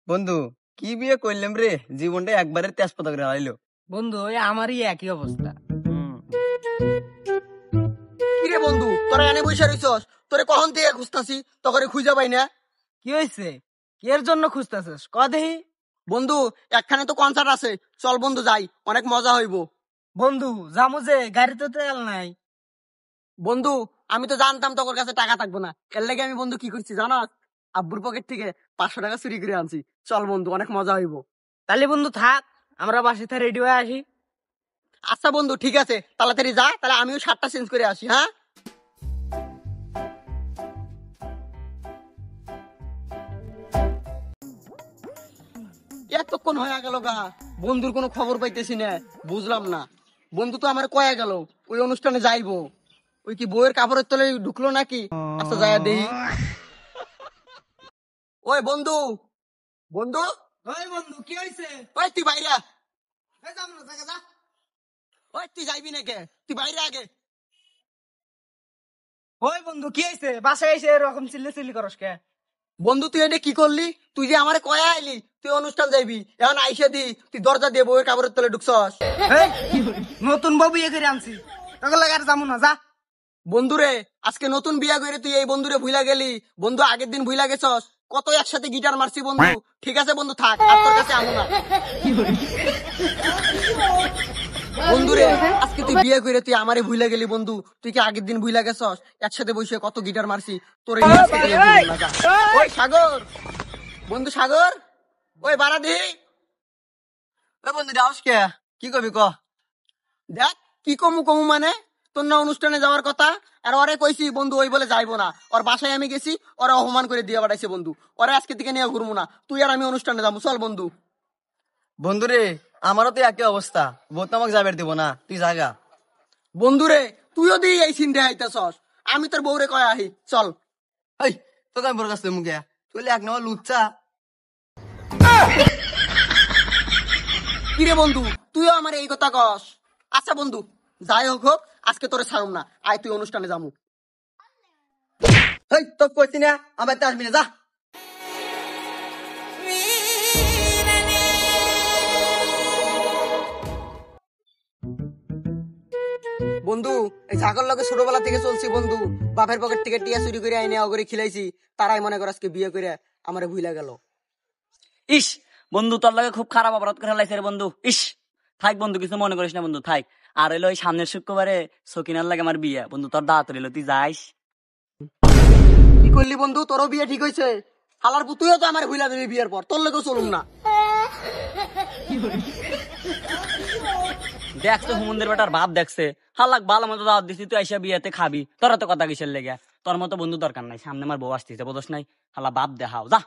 বন্ধু, কি বিয়ে করলাম রে, জীবনটা একবারে তেজপাতা করে হারাইলো। বন্ধু ওই আমারই একই অবস্থা। কিরে বন্ধু, তোরা এনে বসে রইছস? তোরে কখন থেকে খুঁজতাছি, তোকে খুঁজে পাই না। কি হয়েছে? এর জন্য খুঁজতেছিস ক দেহি? বন্ধু, একখানে তো কনসার্ট আছে, চল বন্ধু যাই, অনেক মজা হইব। বন্ধু জামু যে গাড়িতে তেল নাই। বন্ধু, আমি তো জানতাম তোর কাছে টাকা থাকবো না, এর লাগে আমি বন্ধু কি করছি জানাস? আব্বুর পকেট থেকে 500 টাকা চুরি করে আনছি। চল বন্ধু, অনেক মজা হইব। তাহলে বন্ধু থাক, আমরা বাসিতে রেডি হয়ে আসি। আচ্ছা বন্ধু, ঠিক আছে, তাড়াতাড়ি যা, তাহলে আমিও শার্টটা চেঞ্জ করে আসি। হ্যাঁ, এতক্ষণ হয়ে গেল গা, বন্ধুর কোনো খবর পাইতেছি না। বুঝলাম না, বন্ধু তো আমার কয়ে গেল ওই অনুষ্ঠানে যাইবো। ওই কি বইয়ের কাপড়ের তলে ঢুকলো নাকি? আচ্ছা যাইয়া দেখি। ওই বন্ধু, বন্ধু, ওই বন্ধু কি হয়েছে? ওই তুই বাইরে আ। ওই তুই যাইবি নাকি? তুই বাইরে আগে। ওই বন্ধু কি হয়েছে? বাসায় এসে এরকম চিল্লি চিল্লি করস কে? বন্ধু তুই এটা কি করলি? তুই যে আমারে কয়ে আইলি তুই অনুষ্ঠান যাইবি, এখন আইসে দি তুই দরজা দিয়ে বইয়ের কাপড়ের তলে ঢুকছস। এই, নতুন বউ বিয়ে করে আনছি, তোকে লাগে আর যাবো না, যা। বন্ধুরে, আজকে নতুন বিয়া করে তুই এই বন্ধুরে ভুলা গেলি? বন্ধু আগের দিন ভুলা গেছস? কত একসাথে গিটার মারছি বন্ধু। ঠিক আছে বন্ধু, থাক, আর তোর কাছে আমু না। বন্ধুরে, আজকে তুই বিয়ে করে তুই আমারে ভুলা গেলি বন্ধু। তুই কি আগের দিন ভুলা গেছস? একসাথে বসে কত গিটার মারছি তোরে নিয়ে আজকে তুই ভুলবি না, যা। ওই সাগর, বন্ধু সাগর, ওই বাড়া দি। ওই বন্ধু যাওস কে? কি করবি ক? দেখ কি কমু কমু মানে, তোর না অনুষ্ঠানে যাওয়ার কথা, আর ওরে কইছি বন্ধু ওই বলে যাইবো না। ওর বাসায় আমি গেছি, ওরা অপমান করে দিয়ে পাঠাইছে বন্ধু। ওরা আজকে থেকে নিয়ে ঘুরবো না, তুই আর আমি অনুষ্ঠানে যাবো, চল বন্ধু। বন্ধুরে, আমারও তো একই অবস্থা, বউ তো আমাকে যাবে দিব না, তুই জাগা। বন্ধুরে, তুইও দিয়ে এই সিনটা আইতাছস, আমি তোর বউরে কয় আহি, চল। এই, তোকে আমি বড় কাছে মুখে তুই এক নম্বর লুচ্চা। কিরে বন্ধু, তুইও আমার এই কথা কস? আচ্ছা বন্ধু, যাই হোক হোক, আজকে তোরে ছাড়ুম না, আয় তুই অনুষ্ঠানে যাবো। এই, তোকে কইছি না আমার তো আসবি না, যা। বন্ধু, এই ছাগল লগে ছোটবেলা থেকে চলছি বন্ধু। বাপের পকেট থেকে টিয়া চুরি করে আইনে অগরে খিলাইছি, তারাই মনে কর আজকে বিয়ে করে আমারে ভুইলা গেল। ইস বন্ধু, তোর লাগে খুব খারাপ অপরাধ করে লাইছে রে বন্ধু। ইস, থাক বন্ধু, কিছু মনে করিস না বন্ধু, থাক। আর হইলো ওই সামনের শুক্রবারে সকিনার লাগে আমার বিয়ে বন্ধু, তোর দাঁত রইলো, তুই যাইস। কি করলি বন্ধু, তোরও বিয়ে ঠিক হয়েছে? হালার পুতুইও তো আমার ভুইলা দিবি বিয়ের পর, তোর লেগেও চলুম না। দেখছো হুমন্দের বেটার বাপ দেখছে, হালাক ভালো মতো দাওয়াত দিছি, তুই আইসা বিয়েতে খাবি, তোরা তো কথা কিসের লেগে? তোর মতো বন্ধু দরকার নাই, সামনে আমার বউ আসতেছে, বোঝস নাই? হালা বাপ দেখাও, যা।